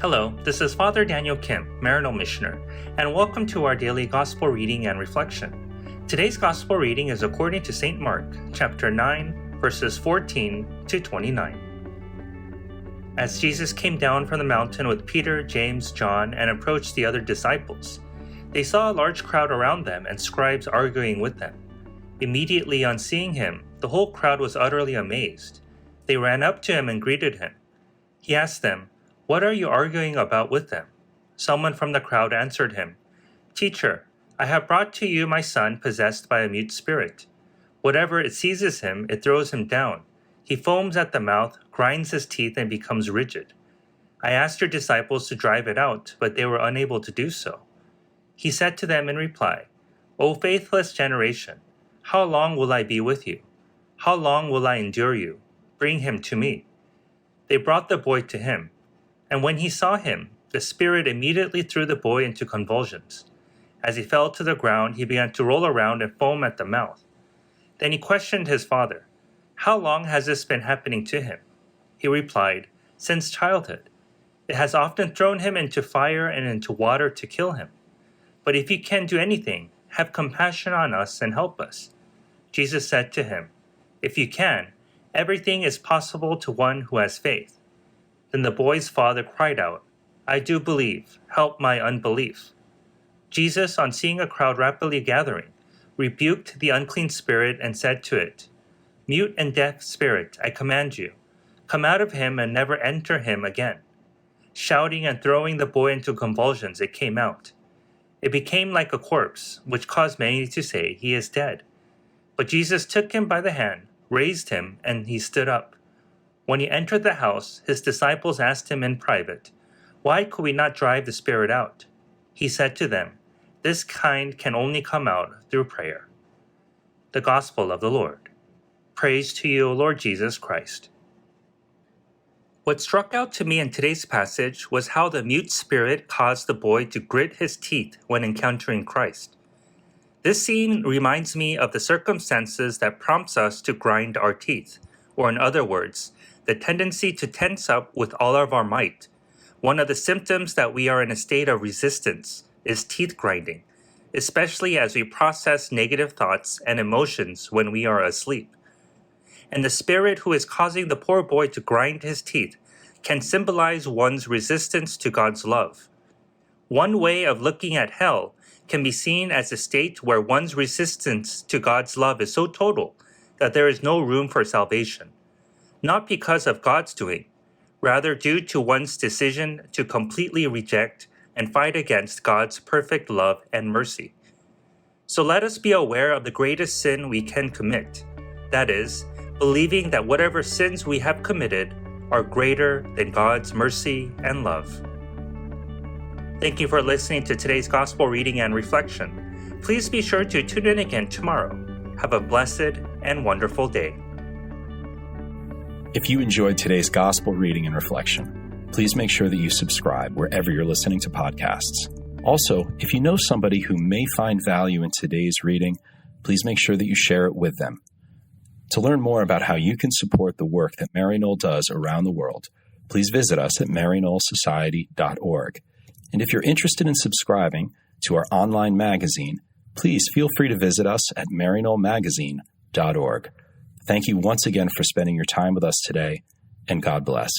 Hello, this is Father Daniel Kim, Maryknoll Missioner, and welcome to our daily Gospel reading and reflection. Today's Gospel reading is according to St. Mark, chapter 9, verses 14 to 29. As Jesus came down from the mountain with Peter, James, John, and approached the other disciples, they saw a large crowd around them and scribes arguing with them. Immediately on seeing him, the whole crowd was utterly amazed. They ran up to him and greeted him. He asked them, "What are you arguing about with them?" Someone from the crowd answered him, "Teacher, I have brought to you my son possessed by a mute spirit. Whatever it seizes him, it throws him down. He foams at the mouth, grinds his teeth, and becomes rigid. I asked your disciples to drive it out, but they were unable to do so." He said to them in reply, "O faithless generation, how long will I be with you? How long will I endure you? Bring him to me." They brought the boy to him. And when he saw him, the spirit immediately threw the boy into convulsions. As he fell to the ground, he began to roll around and foam at the mouth. Then he questioned his father, "How long has this been happening to him?" He replied, "Since childhood. It has often thrown him into fire and into water to kill him. But if you can do anything, have compassion on us and help us." Jesus said to him, "If you can, everything is possible to one who has faith." Then the boy's father cried out, "I do believe, help my unbelief." Jesus, on seeing a crowd rapidly gathering, rebuked the unclean spirit and said to it, "Mute and deaf spirit, I command you, come out of him and never enter him again." Shouting and throwing the boy into convulsions, it came out. It became like a corpse, which caused many to say, "He is dead." But Jesus took him by the hand, raised him, and he stood up. When he entered the house, his disciples asked him in private, "Why could we not drive the spirit out?" He said to them, "This kind can only come out through prayer." The Gospel of the Lord. Praise to you, O Lord Jesus Christ. What struck out to me in today's passage was how the mute spirit caused the boy to grit his teeth when encountering Christ. This scene reminds me of the circumstances that prompts us to grind our teeth, or in other words, the tendency to tense up with all of our might. One of the symptoms that we are in a state of resistance is teeth grinding, especially as we process negative thoughts and emotions when we are asleep. And the spirit who is causing the poor boy to grind his teeth can symbolize one's resistance to God's love. One way of looking at hell can be seen as a state where one's resistance to God's love is so total that there is no room for salvation. Not because of God's doing, rather due to one's decision to completely reject and fight against God's perfect love and mercy. So let us be aware of the greatest sin we can commit, that is, believing that whatever sins we have committed are greater than God's mercy and love. Thank you for listening to today's Gospel reading and reflection. Please be sure to tune in again tomorrow. Have a blessed and wonderful day. If you enjoyed today's Gospel reading and reflection, please make sure that you subscribe wherever you're listening to podcasts. Also, if you know somebody who may find value in today's reading, please make sure that you share it with them. To learn more about how you can support the work that Maryknoll does around the world, please visit us at maryknollsociety.org. And if you're interested in subscribing to our online magazine, please feel free to visit us at maryknollmagazine.org. Thank you once again for spending your time with us today, and God bless.